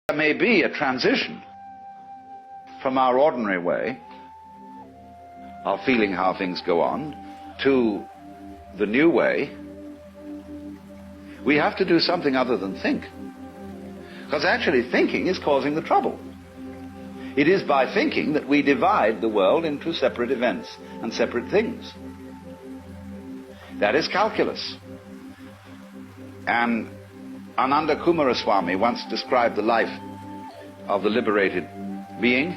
There may be a transition from our ordinary way of feeling how things go on to the new way. We have to do something other than think. Because actually thinking is causing the trouble. It is by thinking that we divide the world into separate events and separate things. That is calculus. And Ananda Kumaraswamy once described the life of the liberated being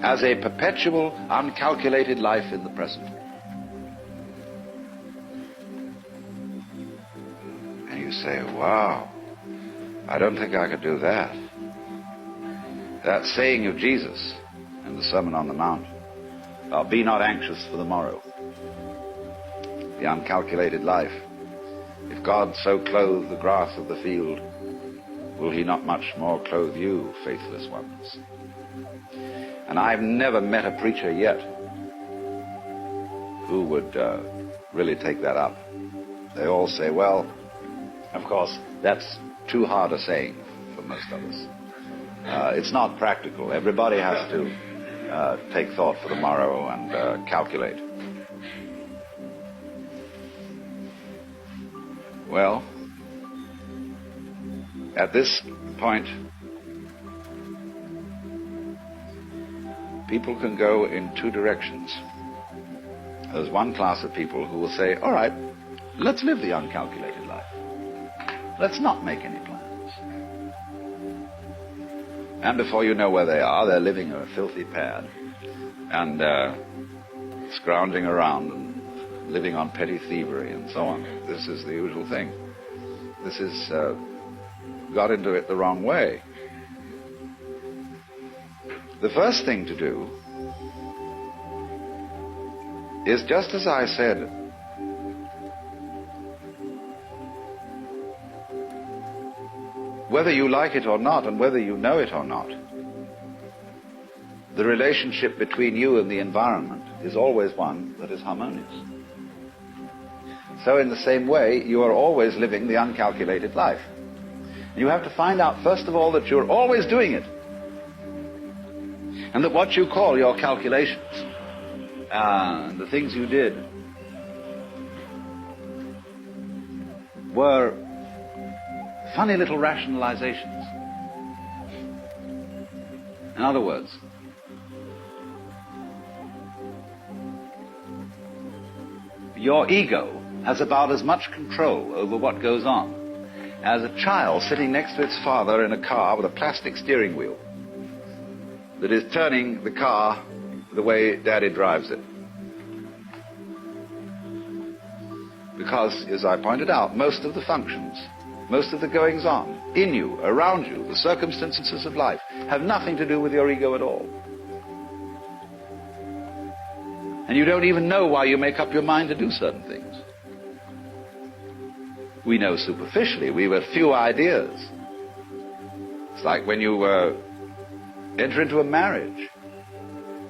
as a perpetual, uncalculated life in the present. And you say, wow, I don't think I could do that. That saying of Jesus in the Sermon on the Mount, be not anxious for the morrow. The uncalculated life. If God so clothe the grass of the field, will he not much more clothe you, faithless ones? And I've never met a preacher yet who would really take that up. They all say, well, of course, that's too hard a saying for most of us. It's not practical. Everybody has to take thought for the morrow and calculate. Well, at this point, people can go in two directions. There's one class of people who will say, all right, let's live the uncalculated life. Let's not make any plans. And before you know where they are, they're living a filthy pad and scrounging around and living on petty thievery and so on. This is the usual thing. This is got into it the wrong way. The first thing to do is, just as I said, whether you like it or not and whether you know it or not, the relationship between you and the environment is always one that is harmonious. So in the same way, you are always living the uncalculated life. You have to find out, first of all, that you're always doing it. And that what you call your calculations, the things you did, were funny little rationalizations. In other words, your ego has about as much control over what goes on as a child sitting next to its father in a car with a plastic steering wheel that is turning the car the way Daddy drives it. Because, as I pointed out, most of the functions, most of the goings-on in you, around you, the circumstances of life, have nothing to do with your ego at all. And you don't even know why you make up your mind to do certain things. We know superficially, we have few ideas. It's like when you enter into a marriage,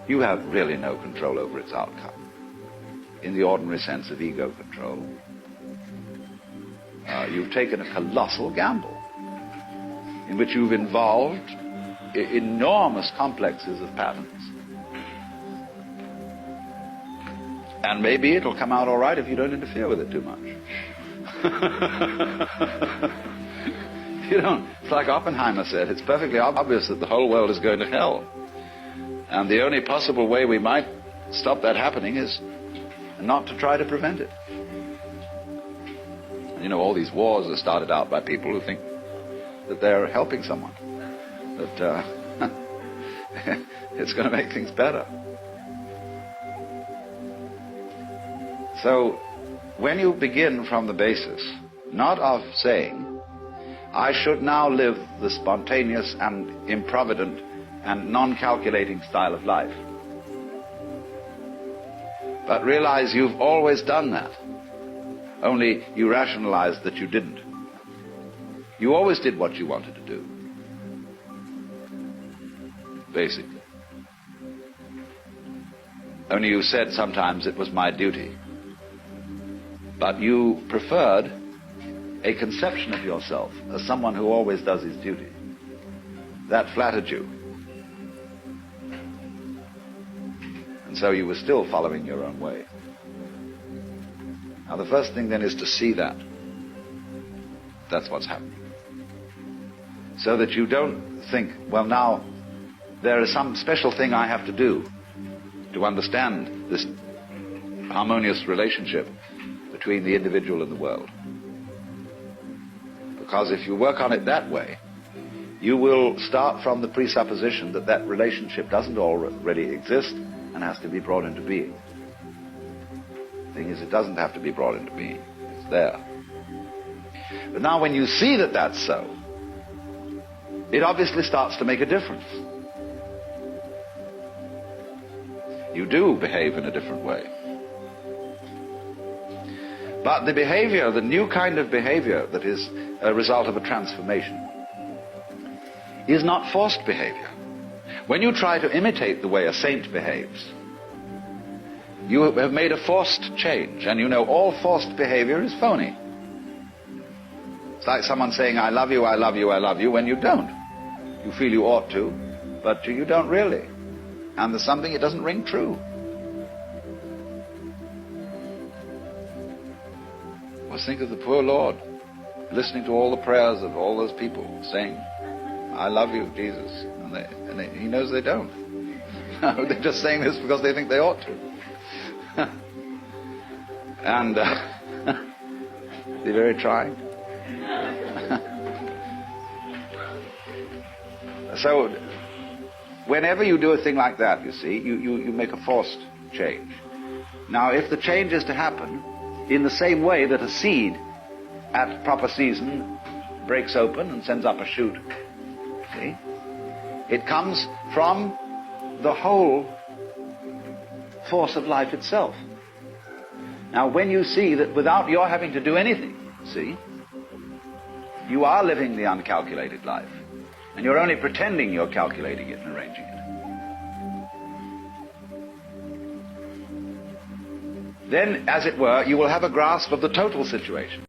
you have really no control over its outcome, in the ordinary sense of ego control. You've taken a colossal gamble in which you've involved enormous complexes of patterns. And maybe it'll come out all right if you don't interfere with it too much. You don't. It's like Oppenheimer said, it's perfectly obvious that the whole world is going to hell. And the only possible way we might stop that happening is not to try to prevent it. You know, all these wars are started out by people who think that they're helping someone, that it's going to make things better. So, when you begin from the basis, not of saying, I should now live the spontaneous and improvident and non-calculating style of life, but realize you've always done that, only you rationalized that you didn't. You always did what you wanted to do, basically. Only you said sometimes it was my duty. But you preferred a conception of yourself as someone who always does his duty. That flattered you. And so you were still following your own way. Now the first thing then is to see that. That's what's happening. So that you don't think, well, now there is some special thing I have to do to understand this harmonious relationship between the individual and the world. Because if you work on it that way, you will start from the presupposition that that relationship doesn't already exist and has to be brought into being. The thing is, it doesn't have to be brought into being. It's there. But now when you see that that's so, it obviously starts to make a difference. You do behave in a different way. But the behavior, the new kind of behavior that is a result of a transformation, is not forced behavior. When you try to imitate the way a saint behaves, you have made a forced change, and you know all forced behavior is phony. It's like someone saying, I love you, I love you, I love you, when you don't. You feel you ought to, but you don't really. And there's something, it doesn't ring true. Well, think of the poor Lord, listening to all the prayers of all those people saying, I love you, Jesus. And he knows they don't. No, they're just saying this because they think they ought to. And they're very trying. So, whenever you do a thing like that, you see, you make a forced change. Now, if the change is to happen in the same way that a seed at proper season breaks open and sends up a shoot, see, it comes from the whole force of life itself. Now, when you see that without your having to do anything, see, you are living the uncalculated life. And you're only pretending you're calculating it and arranging it. Then, as it were, you will have a grasp of the total situation.